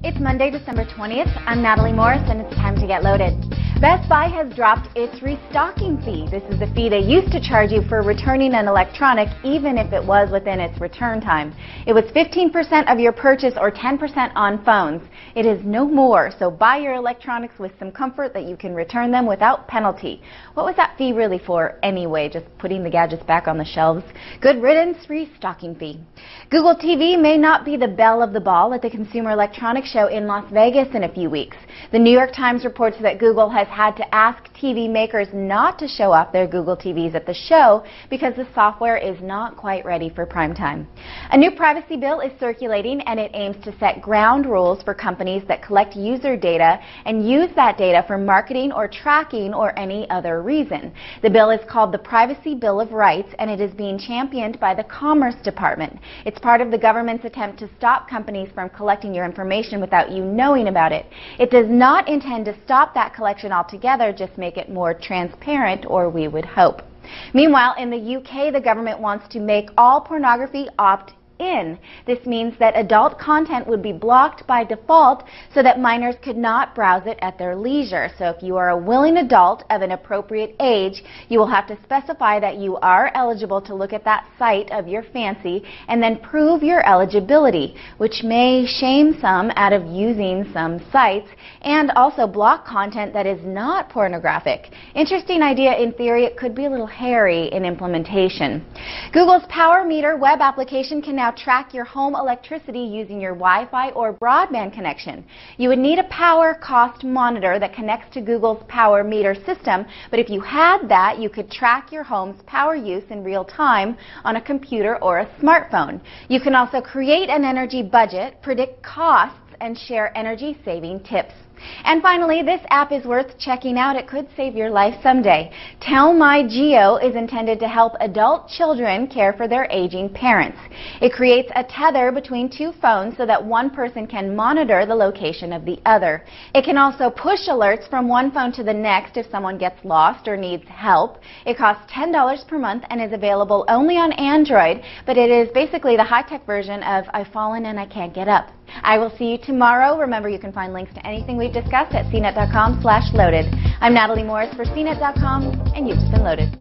It's Monday, December 20th. I'm Natalie Morris, and it's time to get loaded. Best Buy has dropped its restocking fee. This is the fee they used to charge you for returning an electronic, even if it was within its return time. It was 15% of your purchase or 10% on phones. It is no more, so buy your electronics with some comfort that you can return them without penalty. What was that fee really for anyway? Just putting the gadgets back on the shelves? Good riddance, restocking fee. Google TV may not be the belle of the ball at the Consumer Electronics Show in Las Vegas in a few weeks. The New York Times reports that Google has had to ask TV makers not to show off their Google TVs at the show because the software is not quite ready for prime time. A new privacy bill is circulating, and it aims to set ground rules for companies that collect user data and use that data for marketing or tracking or any other reason. The bill is called the Privacy Bill of Rights, and it is being championed by the Commerce Department. It's part of the government's attempt to stop companies from collecting your information without you knowing about it. It does not intend to stop that collection altogether, just make it more transparent, or we would hope. Meanwhile, in the UK, the government wants to make all pornography opt-in. This means that adult content would be blocked by default so that minors could not browse it at their leisure. So if you are a willing adult of an appropriate age, you will have to specify that you are eligible to look at that site of your fancy and then prove your eligibility, which may shame some out of using some sites and also block content that is not pornographic. Interesting idea in theory. It could be a little hairy in implementation. Google's Power Meter web application can now track your home electricity using your Wi-Fi or broadband connection. You would need a power cost monitor that connects to Google's Power Meter system, but if you had that, you could track your home's power use in real time on a computer or a smartphone. You can also create an energy budget, predict costs, and share energy-saving tips. And finally, this app is worth checking out. It could save your life someday. Tell My Geo is intended to help adult children care for their aging parents. It creates a tether between two phones so that one person can monitor the location of the other. It can also push alerts from one phone to the next if someone gets lost or needs help. It costs $10 per month and is available only on Android, but it is basically the high-tech version of I've fallen and I can't get up. I will see you tomorrow. Remember, you can find links to anything we've discussed at cnet.com/loaded. I'm Natalie Morris for cnet.com, and you've just been loaded.